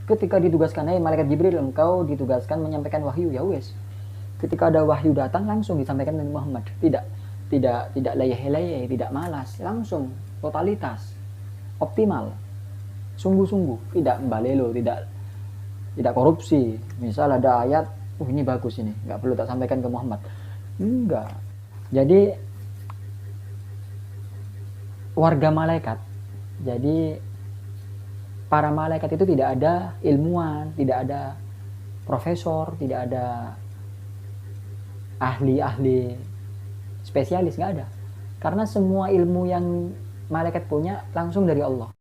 Ketika ditugaskan, malaikat Jibril, engkau ditugaskan menyampaikan wahyu, ya wes. Ketika ada wahyu datang langsung disampaikan Nabi Muhammad. Tidak leyeh-leyeh, tidak malas, langsung totalitas, optimal, sungguh-sungguh, tidak balelo, tidak korupsi. Misal ada ayat, ini bagus ini, nggak perlu tak sampaikan ke Muhammad. Enggak. Jadi warga malaikat. Jadi para malaikat itu tidak ada ilmuwan, tidak ada profesor, tidak ada ahli-ahli spesialis, nggak ada. Karena semua ilmu yang malaikat punya langsung dari Allah.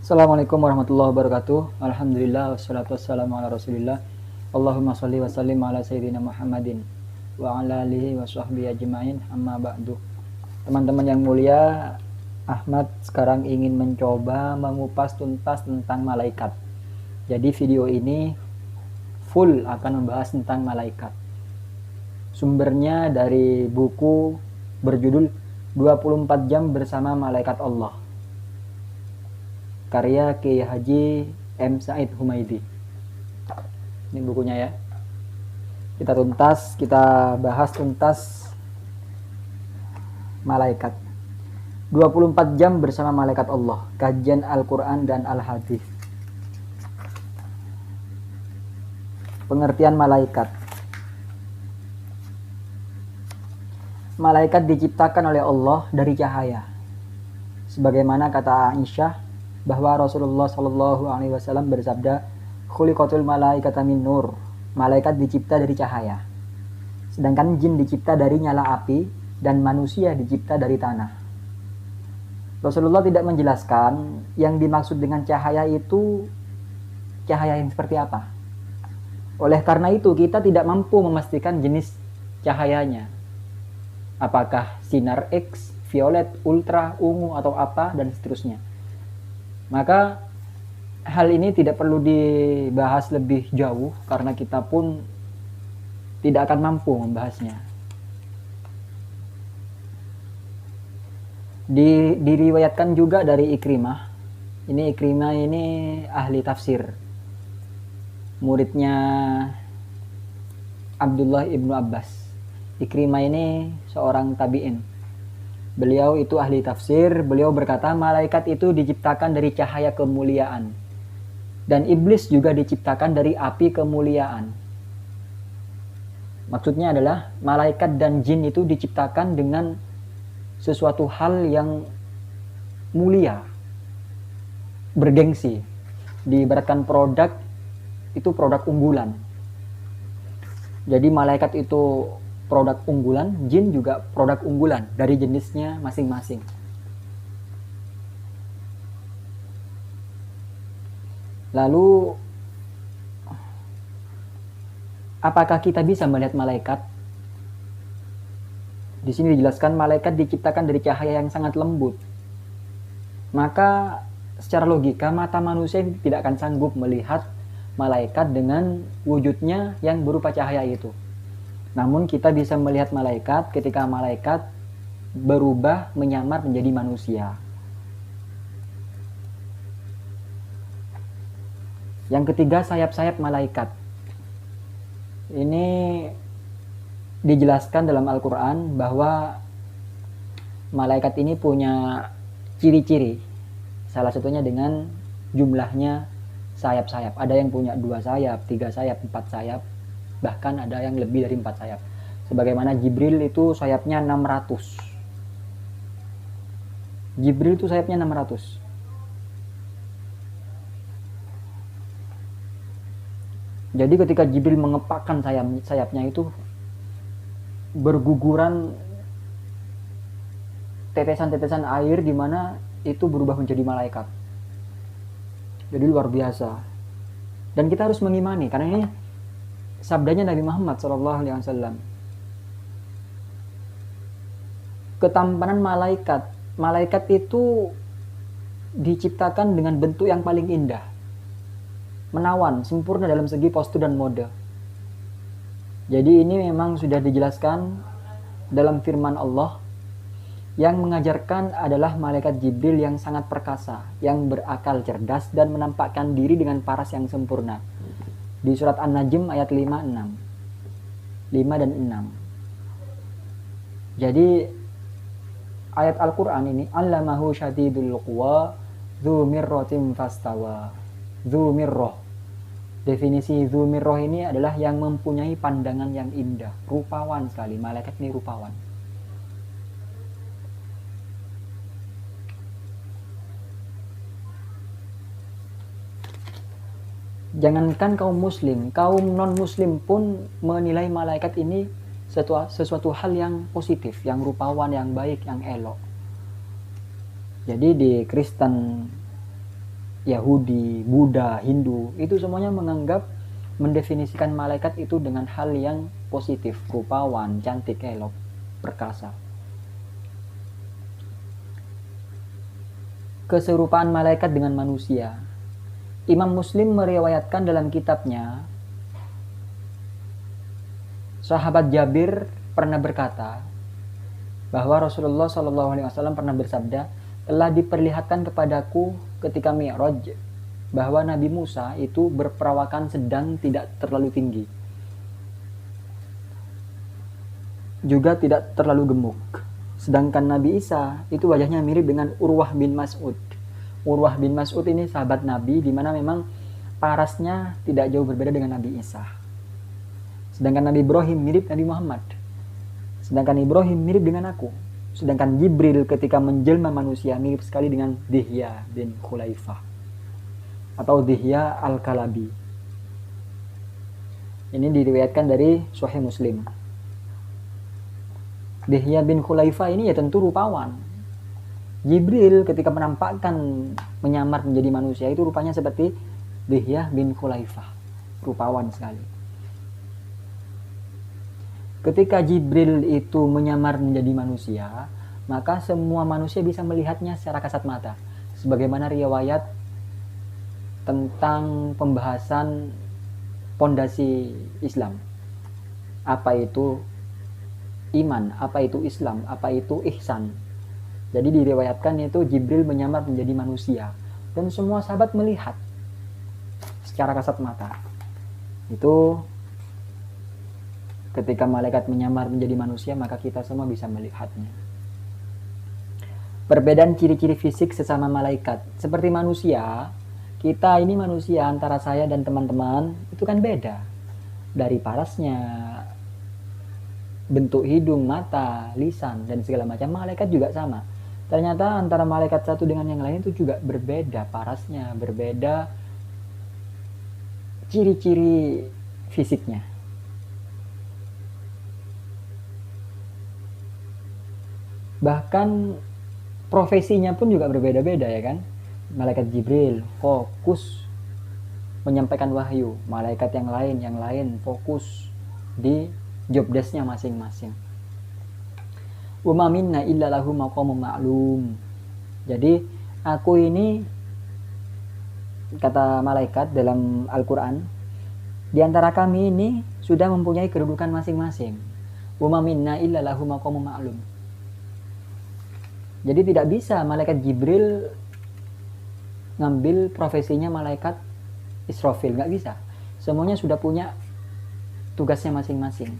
Assalamualaikum warahmatullahi wabarakatuh. Alhamdulillah wassalatu wassalamu ala Rasulillah. Allahumma shalli wa sallim ala sayyidina Muhammadin wa ala alihi wa sahbihi ajma'in. Amma ba'du. Teman-teman yang mulia, Ahmad sekarang ingin mencoba mengupas tuntas tentang malaikat. Jadi video ini full akan membahas tentang malaikat. Sumbernya dari buku berjudul 24 jam bersama malaikat Allah, karya Kiai Haji M. Said Humaidi. Ini bukunya ya. Kita bahas tuntas malaikat. 24 jam bersama malaikat Allah, kajian Al-Quran dan Al-Hadis. Pengertian malaikat. Malaikat diciptakan oleh Allah dari cahaya. Sebagaimana kata Aisyah, bahwa Rasulullah Shallallahu Alaihi Wasallam bersabda, "Khuliqatul malaikata min nur." Malaikat dicipta dari cahaya. Sedangkan jin dicipta dari nyala api dan manusia dicipta dari tanah. Rasulullah tidak menjelaskan yang dimaksud dengan cahaya itu cahaya yang seperti apa. Oleh karena itu kita tidak mampu memastikan jenis cahayanya. Apakah sinar X, violet, ultra, ungu atau apa dan seterusnya. Maka hal ini tidak perlu dibahas lebih jauh karena kita pun tidak akan mampu membahasnya. Diriwayatkan juga dari Ikrimah. Ikrimah ini ahli tafsir, muridnya Abdullah ibnu Abbas. Ikrimah ini seorang tabi'in. Beliau itu ahli tafsir. Beliau berkata, malaikat itu diciptakan dari cahaya kemuliaan. Dan iblis juga diciptakan dari api kemuliaan. Maksudnya adalah malaikat dan jin itu diciptakan dengan sesuatu hal yang mulia, bergengsi. Diibaratkan produk, itu produk unggulan. Jadi malaikat itu produk unggulan, jin juga produk unggulan dari jenisnya masing-masing. Lalu apakah kita bisa melihat malaikat? Di sini dijelaskan malaikat diciptakan dari cahaya yang sangat lembut. Maka secara logika mata manusia tidak akan sanggup melihat malaikat dengan wujudnya yang berupa cahaya itu. Namun kita bisa melihat malaikat ketika malaikat berubah menyamar menjadi manusia. Yang ketiga, sayap-sayap malaikat. Ini dijelaskan dalam Al-Quran bahwa malaikat ini punya ciri-ciri. Salah satunya dengan jumlahnya sayap-sayap. Ada yang punya 2 sayap, 3 sayap, 4 sayap. Bahkan ada yang lebih dari 4 sayap. Sebagaimana Jibril itu sayapnya 600. Jibril itu sayapnya 600. Jadi ketika Jibril mengepakkan sayapnya itu berguguran tetesan-tetesan air di mana itu berubah menjadi malaikat. Jadi luar biasa. Dan kita harus mengimani karena ini sabdanya Nabi Muhammad SAW. Ketampanan malaikat. Malaikat itu diciptakan dengan bentuk yang paling indah. Menawan, sempurna dalam segi postur dan mode. Jadi ini memang sudah dijelaskan dalam firman Allah. Yang mengajarkan adalah malaikat Jibril yang sangat perkasa, yang berakal cerdas dan menampakkan diri dengan paras yang sempurna. Di surat An-Najm ayat 5 dan 6. Jadi ayat Al-Quran ini, Allamahu syadidul quwa dzu mirratin fastawa. Dzu mirrah. Definisi dzu mirrah ini adalah yang mempunyai pandangan yang indah, rupawan sekali. Malaikat ini rupawan. Jangankan kaum muslim, kaum non-muslim pun menilai malaikat ini sesuatu hal yang positif, yang rupawan, yang baik, yang elok. Jadi di Kristen, Yahudi, Buddha, Hindu, itu semuanya mendefinisikan malaikat itu dengan hal yang positif, rupawan, cantik, elok, perkasa. Keserupaan malaikat dengan manusia. Imam Muslim meriwayatkan dalam kitabnya, sahabat Jabir pernah berkata bahwa Rasulullah SAW pernah bersabda, telah diperlihatkan kepadaku ketika Mi'raj bahwa Nabi Musa itu berperawakan sedang, tidak terlalu tinggi, juga tidak terlalu gemuk. Sedangkan Nabi Isa itu wajahnya mirip dengan Urwah bin Mas'ud. Urwah bin Mas'ud ini sahabat Nabi, di mana memang parasnya tidak jauh berbeda dengan Nabi Isa. Sedangkan Nabi Ibrahim mirip Nabi Muhammad. Sedangkan Ibrahim mirip dengan aku. Sedangkan Jibril ketika menjelma manusia mirip sekali dengan Dihya bin Khulaifah atau Dihya al-Kalabi. Ini diriwayatkan dari Sahih Muslim. Dihya bin Khulaifah ini ya tentu rupawan. Jibril ketika menyamar menjadi manusia itu rupanya seperti Dihya bin Khulaifah, rupawan sekali. Ketika Jibril itu menyamar menjadi manusia, maka semua manusia bisa melihatnya secara kasat mata. Sebagaimana riwayat tentang pembahasan pondasi Islam. Apa itu iman, apa itu Islam, apa itu ihsan. Jadi diriwayatkan itu Jibril menyamar menjadi manusia dan semua sahabat melihat secara kasat mata. Itu ketika malaikat menyamar menjadi manusia, maka kita semua bisa melihatnya. Perbedaan ciri-ciri fisik sesama malaikat. Seperti manusia, kita ini manusia, antara saya dan teman-teman itu kan beda. Dari parasnya, bentuk hidung, mata, lisan, dan segala macam. Malaikat juga sama. Ternyata antara malaikat satu dengan yang lain itu juga berbeda parasnya, berbeda ciri-ciri fisiknya. Bahkan profesinya pun juga berbeda-beda, ya kan? Malaikat Jibril fokus menyampaikan wahyu, malaikat yang lain fokus di job desk-nya masing-masing. Wa ma minna illa lahu maqamun ma'lum. Jadi aku ini, kata malaikat dalam Al-Qur'an, di antara kami ini sudah mempunyai kedudukan masing-masing. Wa ma minna illa lahu maqamun ma'lum. Jadi tidak bisa malaikat Jibril ngambil profesinya malaikat Israfil, nggak bisa. Semuanya sudah punya tugasnya masing-masing.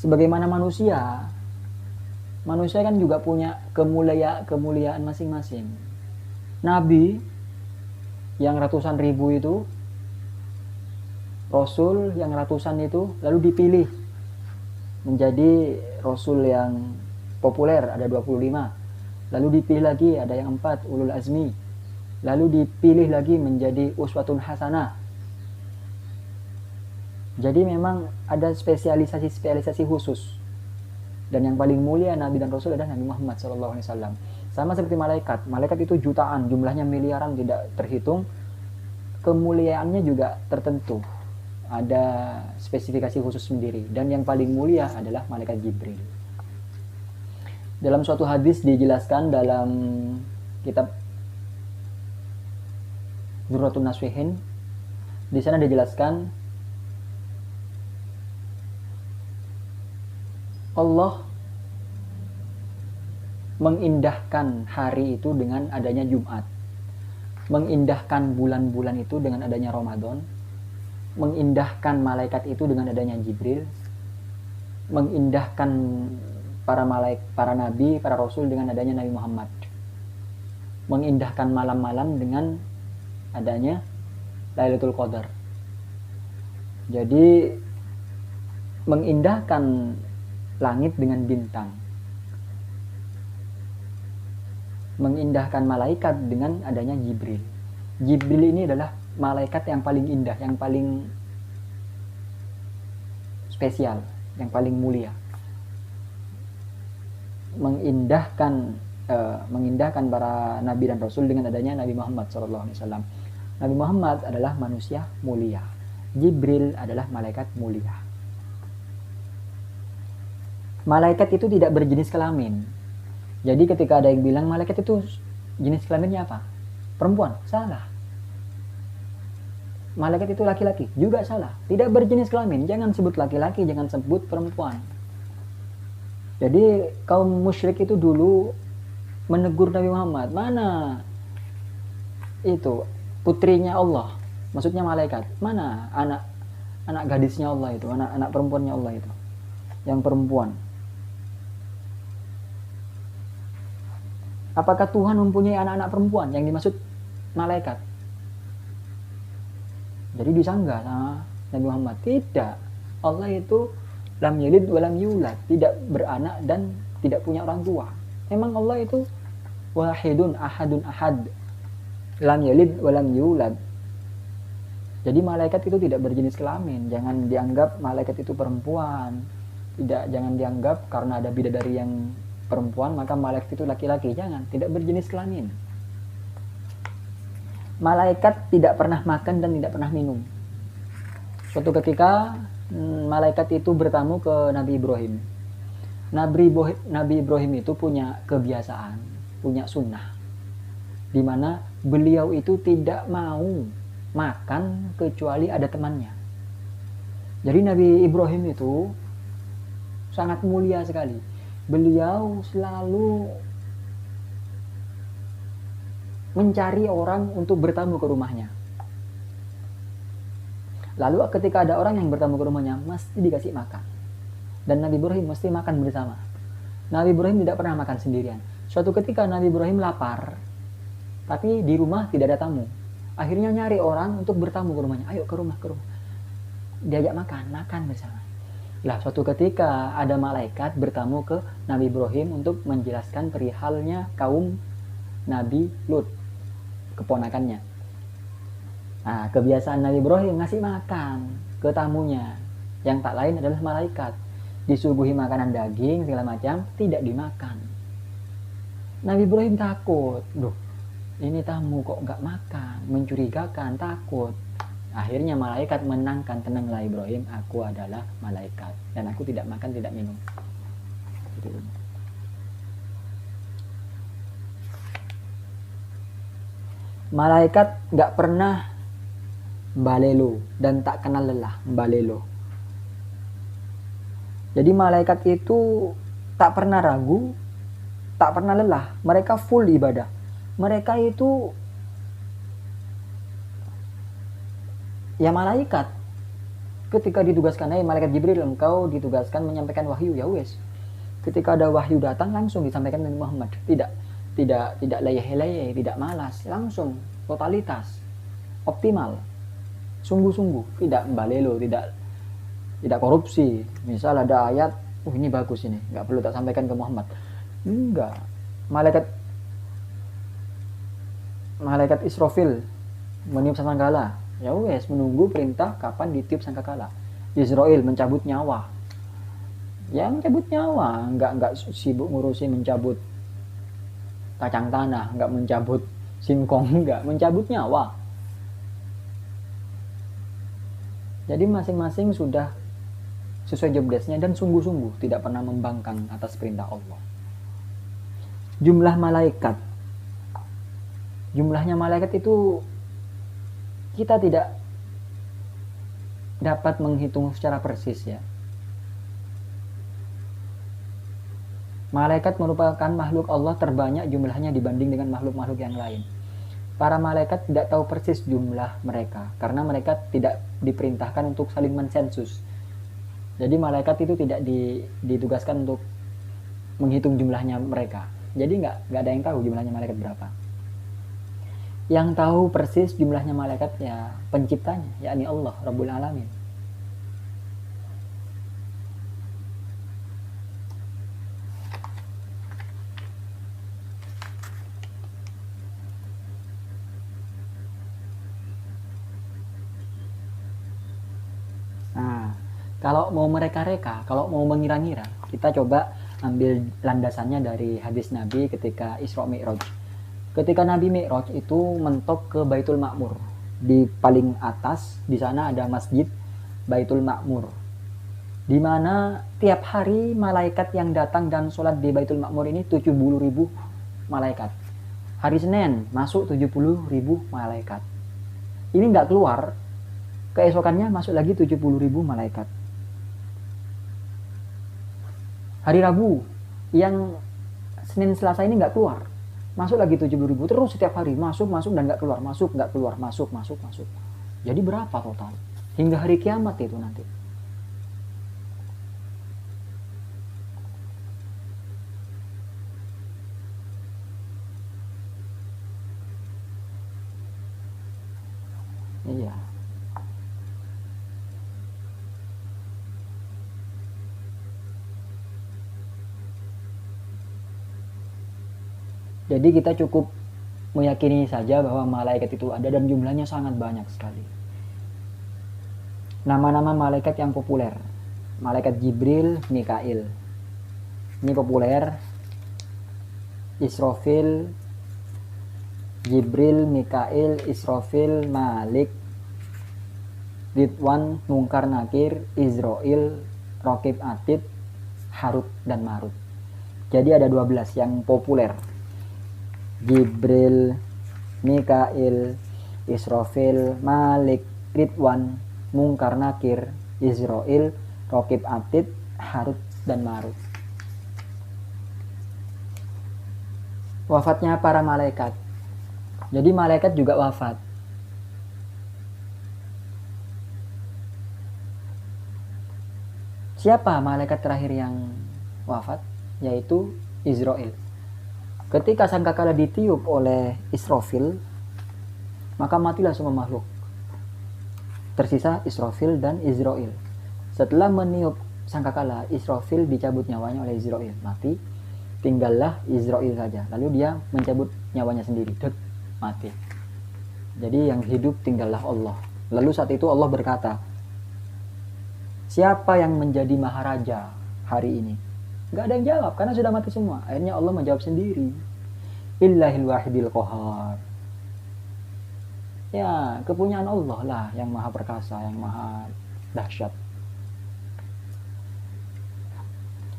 Sebagaimana manusia kan juga punya kemuliaan masing-masing. Nabi yang ratusan ribu itu, Rasul yang ratusan itu, lalu dipilih menjadi Rasul yang populer, ada 25. Lalu dipilih lagi, ada yang 4, ulul azmi. Lalu dipilih lagi menjadi uswatun hasanah. Jadi memang ada spesialisasi khusus. Dan yang paling mulia Nabi dan Rasul adalah Nabi Muhammad SAW. Sama seperti malaikat. Malaikat itu jutaan, jumlahnya miliaran, tidak terhitung. Kemuliaannya juga tertentu. Ada spesifikasi khusus sendiri. Dan yang paling mulia adalah malaikat Jibril. Dalam suatu hadis dijelaskan dalam kitab Dzurratun Nasihin, di sana dijelaskan Allah mengindahkan hari itu dengan adanya Jumat, mengindahkan bulan-bulan itu dengan adanya Ramadan, mengindahkan malaikat itu dengan adanya Jibril, mengindahkan para malaikat, para nabi, para rasul dengan adanya Nabi Muhammad, mengindahkan malam-malam dengan adanya Lailatul Qadar. Jadi mengindahkan langit dengan bintang, mengindahkan malaikat dengan adanya Jibril. Jibril ini adalah malaikat yang paling indah, yang paling spesial, yang paling mulia. Mengindahkan para nabi dan rasul dengan adanya Nabi Muhammad SAW. Nabi Muhammad adalah manusia mulia, Jibril adalah malaikat mulia. Malaikat itu tidak berjenis kelamin. Jadi ketika ada yang bilang malaikat itu jenis kelaminnya apa? Perempuan, salah. Malaikat itu laki-laki, juga salah. Tidak berjenis kelamin, jangan sebut laki-laki, jangan sebut perempuan. Jadi kaum musyrik itu dulu menegur Nabi Muhammad, mana itu putrinya Allah, maksudnya malaikat, mana anak gadisnya Allah itu, anak perempuannya Allah itu, yang perempuan. Apakah Tuhan mempunyai anak-anak perempuan yang dimaksud malaikat? Jadi disanggah sama Nabi Muhammad. Tidak. Allah itu lam yalid wa lam yulad, tidak beranak dan tidak punya orang tua. Memang Allah itu wahidun ahadun ahad, lam yalid wa lam yulad. Jadi malaikat itu tidak berjenis kelamin. Jangan dianggap malaikat itu perempuan. Jangan dianggap karena ada bidadari yang perempuan maka malaikat itu laki-laki. Jangan, tidak berjenis kelamin. Malaikat tidak pernah makan dan tidak pernah minum. Suatu ketika malaikat itu bertamu ke Nabi Ibrahim. Nabi Ibrahim itu punya kebiasaan, punya sunnah, di mana beliau itu tidak mau makan kecuali ada temannya. Jadi Nabi Ibrahim itu sangat mulia sekali. Beliau selalu mencari orang untuk bertamu ke rumahnya. Lalu ketika ada orang yang bertamu ke rumahnya, mesti dikasih makan. Dan Nabi Ibrahim mesti makan bersama. Nabi Ibrahim tidak pernah makan sendirian. Suatu ketika Nabi Ibrahim lapar, tapi di rumah tidak ada tamu. Akhirnya nyari orang untuk bertamu ke rumahnya. Ayo ke rumah. Diajak makan bersama. Lah suatu ketika ada malaikat bertamu ke Nabi Ibrahim untuk menjelaskan perihalnya kaum Nabi Lut, keponakannya. Nah, kebiasaan Nabi Ibrahim ngasih makan ke tamunya, yang tak lain adalah malaikat. Disuguhi makanan daging segala macam, tidak dimakan. Nabi Ibrahim takut, loh ini tamu kok nggak makan, mencurigakan, takut. Akhirnya malaikat menangkan, tenanglah Ibrahim, aku adalah malaikat dan aku tidak makan tidak minum. Malaikat nggak pernah balelo dan tak kenal lelah, balelo. Jadi malaikat itu tak pernah ragu, tak pernah lelah. Mereka full ibadah. Mereka itu ya malaikat. Ketika ditugaskan, malaikat Jibril, engkau ditugaskan menyampaikan wahyu, ya wes. Ketika ada wahyu datang langsung disampaikan Nabi Muhammad. Tidak leyeh-leyeh, tidak malas, langsung totalitas, optimal, sungguh-sungguh, tidak balelo, tidak korupsi. Misal ada ayat, ini bagus ini, nggak perlu tak sampaikan ke Muhammad. Enggak. Malaikat Israfil meniup sangkakala. Ya wes, menunggu perintah kapan ditiup sangkakala. Israel mencabut nyawa. Ya mencabut nyawa, enggak sibuk ngurusin mencabut kacang tanah, enggak mencabut singkong, enggak, mencabut nyawa. Jadi masing-masing sudah sesuai job desk-nya dan sungguh-sungguh tidak pernah membangkang atas perintah Allah. Jumlahnya malaikat itu kita tidak dapat menghitung secara persis ya. Malaikat merupakan makhluk Allah terbanyak jumlahnya dibanding dengan makhluk-makhluk yang lain. Para malaikat tidak tahu persis jumlah mereka karena mereka tidak diperintahkan untuk saling mensensus. Jadi malaikat itu tidak ditugaskan untuk menghitung jumlahnya mereka. Jadi nggak ada yang tahu jumlahnya malaikat berapa. Yang tahu persis jumlahnya malaikat ya penciptanya, yakni Allah Rabbul Alamin. Nah, kalau mau mereka-reka, kalau mau mengira-ngira, kita coba ambil landasannya dari hadis Nabi ketika Isra Mi'raj. Ketika Nabi Mi'raj itu mentok ke Baitul Ma'mur. Di paling atas, di sana ada masjid Baitul Ma'mur. Di mana tiap hari malaikat yang datang dan sholat di Baitul Ma'mur ini 70.000 malaikat. Hari Senin masuk 70.000 malaikat. Ini nggak keluar, keesokannya masuk lagi 70.000 malaikat. Hari Rabu yang Senin Selasa ini nggak keluar, masuk lagi 70.000, terus setiap hari masuk dan nggak keluar, masuk nggak keluar, masuk. Jadi berapa total hingga hari kiamat itu nanti? Iya. Jadi kita cukup meyakini saja bahwa malaikat itu ada dan jumlahnya sangat banyak sekali. Nama-nama malaikat yang populer. Malaikat Jibril, Mikail. Ini populer. Israfil, Jibril, Mikail, Israfil, Malik, Ridwan, Munkar Nakir, Izrail, Raqib Atid, Harut dan Marut. Jadi ada 12 yang populer. Jibril, Mikail, Israfil, Malik, Ridwan, Munkar Nakir, Izrail, Raqib Atid, Harut dan Marut. Wafatnya para malaikat. Jadi malaikat juga wafat. Siapa malaikat terakhir yang wafat? Yaitu Izrail. Ketika sangkakala ditiup oleh Israfil, maka matilah semua makhluk. Tersisa Israfil dan Izrail. Setelah meniup sangkakala, Israfil dicabut nyawanya oleh Izrail, mati. Tinggallah Izrail saja. Lalu dia mencabut nyawanya sendiri, mati. Jadi yang hidup tinggallah Allah. Lalu saat itu Allah berkata, siapa yang menjadi maharaja hari ini? Gak ada yang jawab karena sudah mati semua. Akhirnya Allah menjawab sendiri, Illahil wahidil qahar. Ya, kepunyaan Allah lah yang maha perkasa, yang maha dahsyat.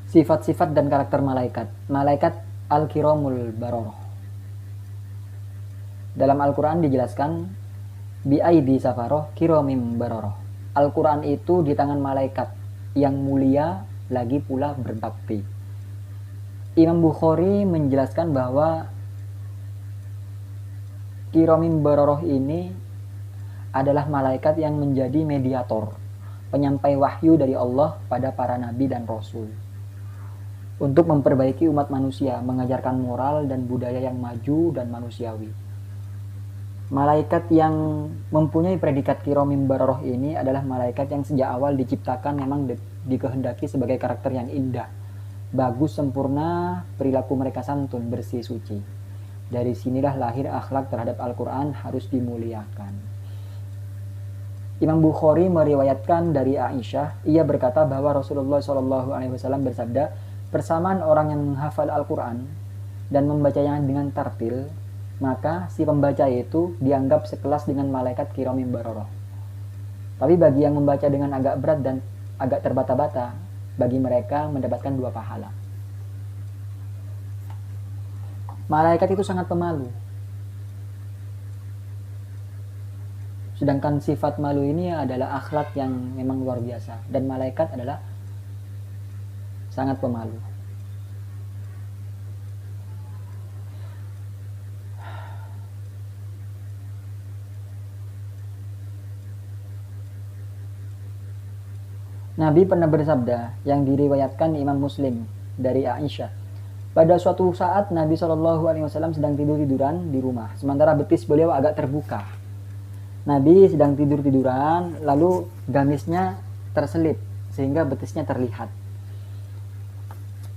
Sifat-sifat dan karakter malaikat. Malaikat al-kiramul bararah. Dalam Al-Quran dijelaskan bi'aidi safaroh kiramim bararah. Al-Quran itu di tangan malaikat yang mulia lagi pula berbakti. Imam Bukhari menjelaskan bahwa kiramim bararah ini adalah malaikat yang menjadi mediator, penyampai wahyu dari Allah pada para nabi dan rasul, untuk memperbaiki umat manusia, mengajarkan moral dan budaya yang maju dan manusiawi. Malaikat yang mempunyai predikat kiramim bararah ini adalah malaikat yang sejak awal diciptakan memang dikehendaki sebagai karakter yang indah, bagus, sempurna, perilaku mereka santun, bersih, suci. Dari sinilah lahir akhlak terhadap Al-Quran harus dimuliakan. Imam Bukhari meriwayatkan dari Aisyah, ia berkata bahwa Rasulullah SAW bersabda, persamaan orang yang menghafal Al-Quran dan membacanya dengan tartil, maka si pembaca itu dianggap sekelas dengan malaikat kiramim bararah. Tapi bagi yang membaca dengan agak berat dan agak terbata-bata, bagi mereka mendapatkan 2 pahala. Malaikat itu sangat pemalu. Sedangkan sifat malu ini adalah akhlak yang memang luar biasa. Dan malaikat adalah sangat pemalu. Nabi pernah bersabda yang diriwayatkan Imam Muslim dari Aisyah. Pada suatu saat Nabi SAW sedang tidur-tiduran di rumah, sementara betis beliau agak terbuka. Nabi sedang tidur-tiduran, lalu gamisnya terselip sehingga betisnya terlihat.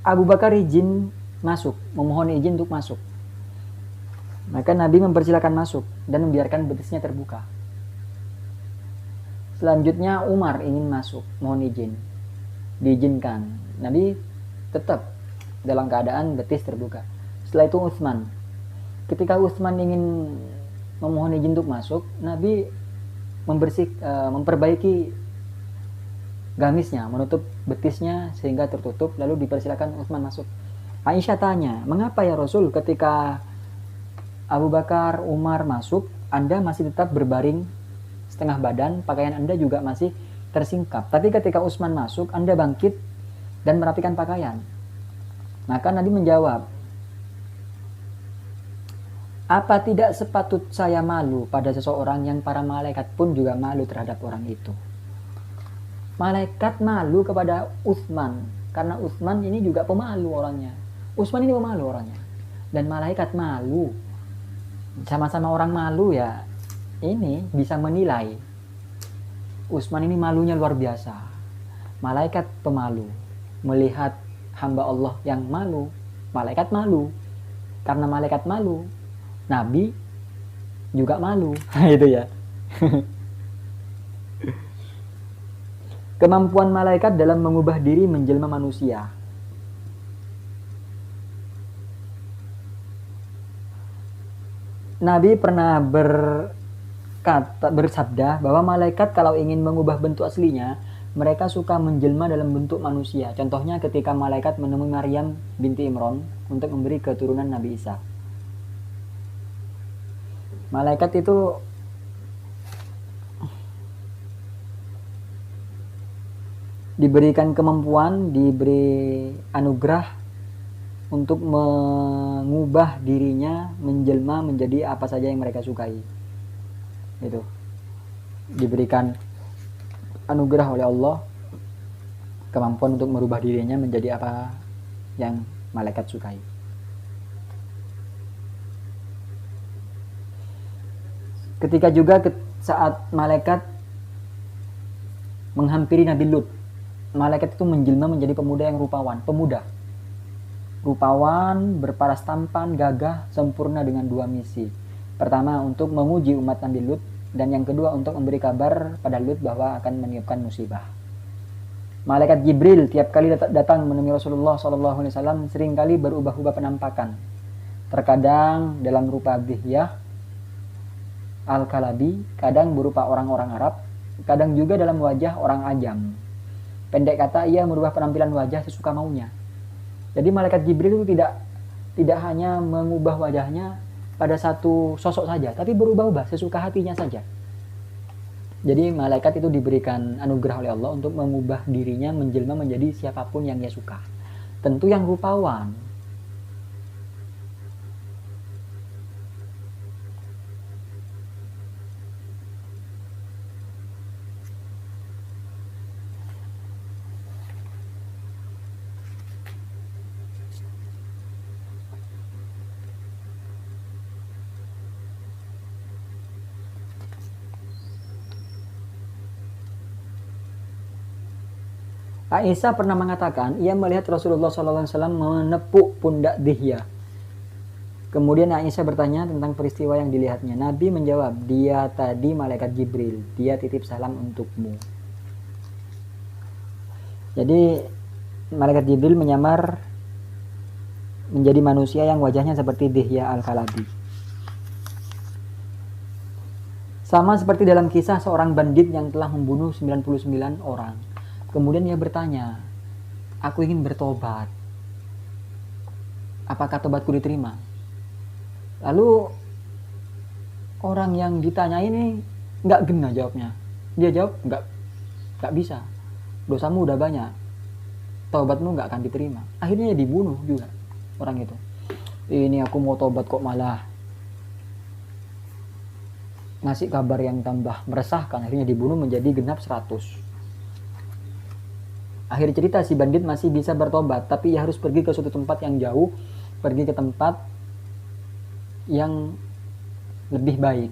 Abu Bakar izin masuk, memohon izin untuk masuk. Maka Nabi mempersilakan masuk dan membiarkan betisnya terbuka. Selanjutnya Umar ingin masuk, mohon izin. Diizinkan. Nabi tetap dalam keadaan betis terbuka. Setelah itu Utsman. Ketika Utsman ingin memohon izin untuk masuk, Nabi memperbaiki gamisnya, menutup betisnya sehingga tertutup, lalu dipersilakan Utsman masuk. Aisyah tanya, mengapa ya Rasul ketika Abu Bakar, Umar masuk, Anda masih tetap berbaring setengah badan, pakaian Anda juga masih tersingkap. Tapi ketika Utsman masuk, Anda bangkit dan merapikan pakaian. Maka Nabi menjawab, apa tidak sepatut saya malu pada seseorang yang para malaikat pun juga malu terhadap orang itu. Malaikat malu kepada Utsman, karena Utsman ini juga pemalu orangnya. Utsman ini pemalu orangnya. Dan malaikat malu. Sama-sama orang malu ya, ini bisa menilai. Utsman ini malunya luar biasa. Malaikat pemalu. Melihat hamba Allah yang malu, malaikat malu. Karena malaikat malu, Nabi juga malu. Itu ya. Kemampuan malaikat dalam mengubah diri menjelma manusia. Nabi pernah bersabda bahwa malaikat kalau ingin mengubah bentuk aslinya, mereka suka menjelma dalam bentuk manusia. Contohnya ketika malaikat menemui Maryam binti Imran untuk memberi keturunan Nabi Isa. Malaikat itu diberikan kemampuan, diberi anugerah untuk mengubah dirinya, menjelma menjadi apa saja yang mereka sukai. Itu diberikan anugerah oleh Allah kemampuan untuk merubah dirinya menjadi apa yang malaikat sukai. Ketika juga saat malaikat menghampiri Nabi Lut, malaikat itu menjelma menjadi pemuda yang rupawan, rupawan, berparas tampan, gagah, sempurna dengan dua misi. Pertama, untuk menguji umat Nabi Lut, dan yang kedua untuk memberi kabar pada Lut bahwa akan meniupkan musibah. Malaikat Jibril tiap kali datang menemui Rasulullah SAW seringkali berubah-ubah penampakan. Terkadang dalam rupa Dihyah Al-Kalabi, kadang berupa orang-orang Arab, kadang juga dalam wajah orang Ajam. Pendek kata, ia merubah penampilan wajah sesuka maunya. Jadi malaikat Jibril itu tidak hanya mengubah wajahnya pada satu sosok saja, tapi berubah-ubah sesuka hatinya saja. Jadi malaikat itu diberikan anugerah oleh Allah untuk mengubah dirinya menjelma menjadi siapapun yang ia suka. Tentu yang rupawan. Aisyah pernah mengatakan, ia melihat Rasulullah SAW menepuk pundak Dihyah. Kemudian Aisyah bertanya tentang peristiwa yang dilihatnya. Nabi menjawab, dia tadi malaikat Jibril, dia titip salam untukmu. Jadi malaikat Jibril menyamar menjadi manusia yang wajahnya seperti Dihyah Al-Kalabi. Sama seperti dalam kisah seorang bandit yang telah membunuh 99 orang. Kemudian ia bertanya, aku ingin bertobat. Apakah tobatku diterima? Lalu orang yang ditanya ini nggak gena jawabnya. Dia jawab, nggak bisa. Dosamu udah banyak. Tobatmu nggak akan diterima. Akhirnya dibunuh juga orang itu. Ini aku mau tobat kok malah ngasih kabar yang tambah meresahkan. Akhirnya dibunuh menjadi genap 100. Akhir cerita si bandit masih bisa bertobat, tapi ia harus pergi ke suatu tempat yang jauh, pergi ke tempat yang lebih baik.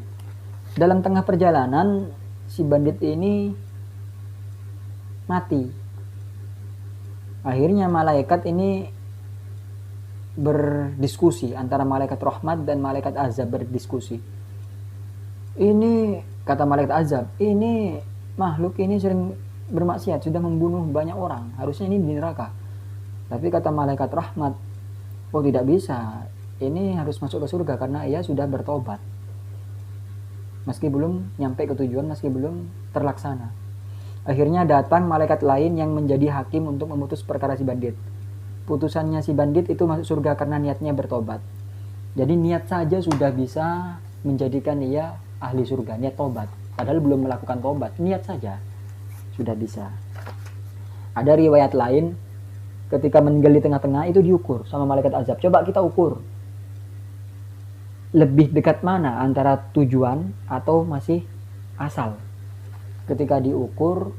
Dalam tengah perjalanan, si bandit ini mati. Akhirnya malaikat ini berdiskusi, antara malaikat rahmat dan malaikat azab berdiskusi. Ini, kata malaikat azab, ini makhluk ini sering bermaksiat, sudah membunuh banyak orang, harusnya ini di neraka. Tapi kata malaikat rahmat, oh tidak bisa, ini harus masuk ke surga karena ia sudah bertobat. Meski belum nyampe ke tujuan, meski belum terlaksana. Akhirnya datang malaikat lain yang menjadi hakim untuk memutus perkara si bandit. Putusannya si bandit itu masuk surga karena niatnya bertobat. Jadi niat saja sudah bisa menjadikan ia ahli surga, niat tobat. Padahal belum melakukan tobat, niat saja sudah bisa. Ada riwayat lain, ketika meninggal di tengah-tengah itu diukur sama malaikat azab. Coba kita ukur, lebih dekat mana antara tujuan atau masih asal. Ketika diukur,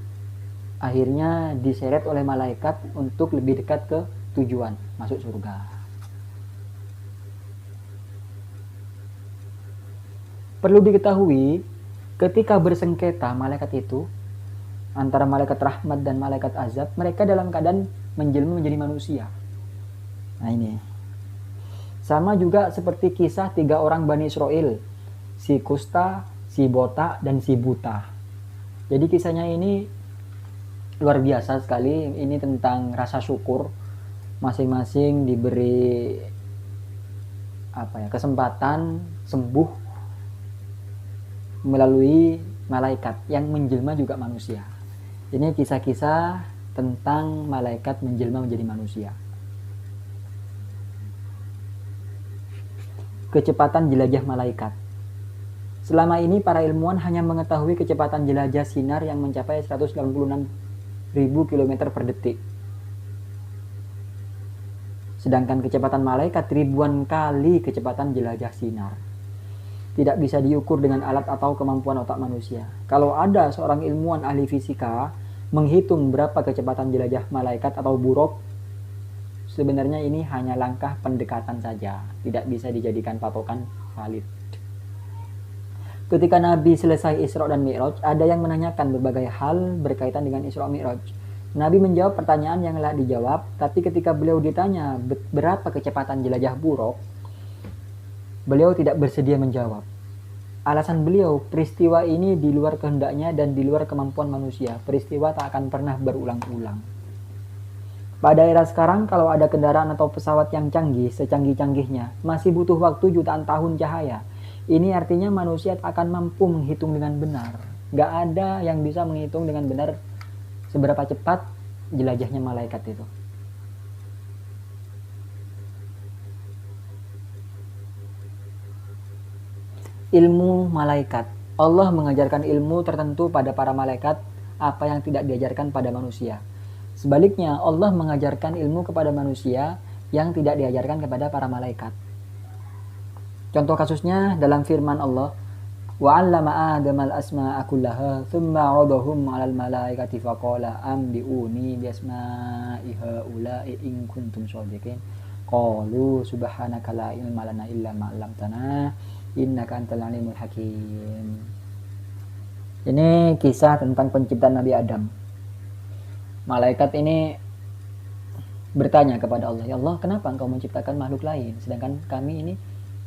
akhirnya diseret oleh malaikat untuk lebih dekat ke tujuan, masuk surga. Perlu diketahui, ketika bersengketa malaikat itu antara malaikat rahmat dan malaikat azab, mereka dalam keadaan menjelma menjadi manusia. Nah ini sama juga seperti kisah 3 orang Bani Israel, si Kusta, si Botak, dan si Buta. Jadi kisahnya ini luar biasa sekali. Ini tentang rasa syukur, masing-masing diberi kesempatan sembuh melalui malaikat yang menjelma juga manusia. Ini kisah-kisah tentang malaikat menjelma menjadi manusia. Kecepatan jelajah malaikat. Selama ini para ilmuwan hanya mengetahui kecepatan jelajah sinar yang mencapai 186.000 km per detik. Sedangkan kecepatan malaikat ribuan kali kecepatan jelajah sinar. Tidak bisa diukur dengan alat atau kemampuan otak manusia. Kalau ada seorang ilmuwan ahli fisika menghitung berapa kecepatan jelajah malaikat atau buruk, sebenarnya ini hanya langkah pendekatan saja, tidak bisa dijadikan patokan valid. Ketika Nabi selesai Isra dan Mi'raj, ada yang menanyakan berbagai hal berkaitan dengan Isra Mi'raj. Nabi menjawab pertanyaan yang telah dijawab, tapi ketika beliau ditanya berapa kecepatan jelajah buruk, beliau tidak bersedia menjawab. Alasan beliau, peristiwa ini di luar kehendaknya dan di luar kemampuan manusia. Peristiwa tak akan pernah berulang-ulang. Pada era sekarang, kalau ada kendaraan atau pesawat yang canggih, secanggih-canggihnya, masih butuh waktu jutaan tahun cahaya. Ini artinya manusia tak akan mampu menghitung dengan benar. Gak ada yang bisa menghitung dengan benar seberapa cepat jelajahnya malaikat itu. Ilmu malaikat. Allah mengajarkan ilmu tertentu pada para malaikat, apa yang tidak diajarkan pada manusia. Sebaliknya, Allah mengajarkan ilmu kepada manusia yang tidak diajarkan kepada para malaikat. Contoh kasusnya dalam firman Allah, وَعَلَّمَ آدَمَ الْأَسْمَاءَ كُلَّهَا ثُمَّ عَرَضَهُمْ عَلَى الْمَلَائِكَةِ فَقَالَ أَنْبِئُونِي بِأَسْمَاءِ هَؤُلَاءِ إِنْ كُنْتُمْ صَادِقِينَ قَالُوا سُبْحَانَكَ لَا عِلْمَ لَنَا إِلَّا مَا عَلَّمْتَنَا Innaka antal alimul hakim. Ini kisah tentang penciptaan Nabi Adam. Malaikat ini bertanya kepada Allah, ya Allah, kenapa engkau menciptakan makhluk lain sedangkan kami ini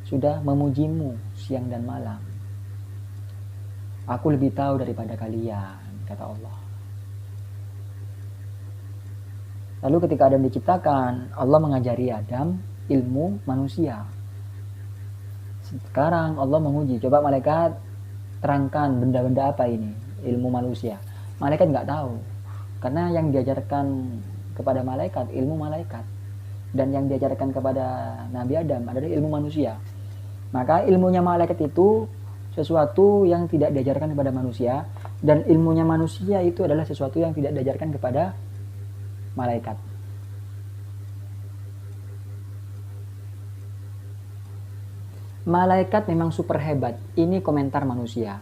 sudah memujimu siang dan malam? Aku lebih tahu daripada kalian, kata Allah. Lalu ketika Adam diciptakan, Allah mengajari Adam ilmu manusia. Sekarang Allah menguji, coba malaikat terangkan benda-benda apa ini, ilmu manusia. Malaikat nggak tahu, karena yang diajarkan kepada malaikat ilmu malaikat, dan yang diajarkan kepada Nabi Adam adalah ilmu manusia. Maka ilmunya malaikat itu sesuatu yang tidak diajarkan kepada manusia, dan ilmunya manusia itu adalah sesuatu yang tidak diajarkan kepada malaikat. Malaikat memang super hebat, ini komentar manusia.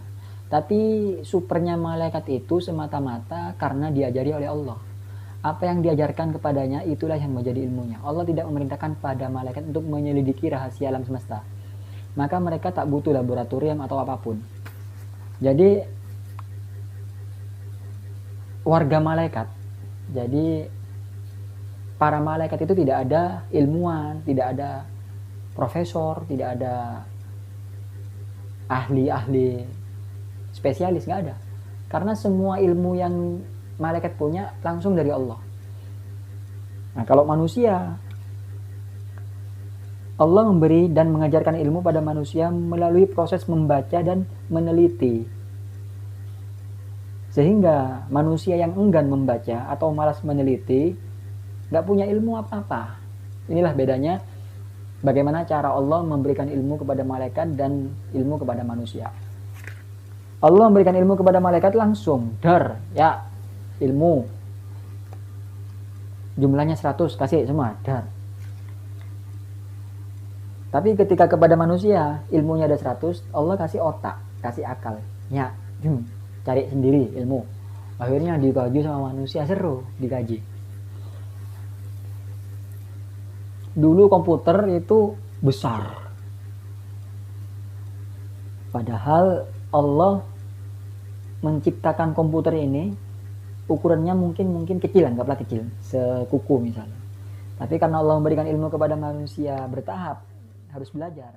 Tapi supernya malaikat itu semata-mata karena diajari oleh Allah. Apa yang diajarkan kepadanya itulah yang menjadi ilmunya. Allah tidak memerintahkan pada malaikat untuk menyelidiki rahasia alam semesta. Maka mereka tak butuh laboratorium atau apapun. Jadi warga malaikat, jadi para malaikat itu tidak ada ilmuwan, tidak ada profesor, tidak ada ahli-ahli spesialis, nggak ada. Karena semua ilmu yang malaikat punya langsung dari Allah. Nah, kalau manusia, Allah memberi dan mengajarkan ilmu pada manusia melalui proses membaca dan meneliti. Sehingga manusia yang enggan membaca atau malas meneliti nggak punya ilmu apa-apa. Inilah bedanya bagaimana cara Allah memberikan ilmu kepada malaikat dan ilmu kepada manusia. Allah memberikan ilmu kepada malaikat langsung, dar, ya, ilmu. Jumlahnya 100, kasih semua, dar. Tapi ketika kepada manusia, ilmunya ada 100, Allah kasih otak, kasih akal. Ya, cari sendiri ilmu. Akhirnya dikaji sama manusia, seru dikaji. Dulu komputer itu besar. Padahal Allah menciptakan komputer ini ukurannya mungkin kecil, anggaplah kecil, sekuku misalnya. Tapi karena Allah memberikan ilmu kepada manusia bertahap, harus belajar.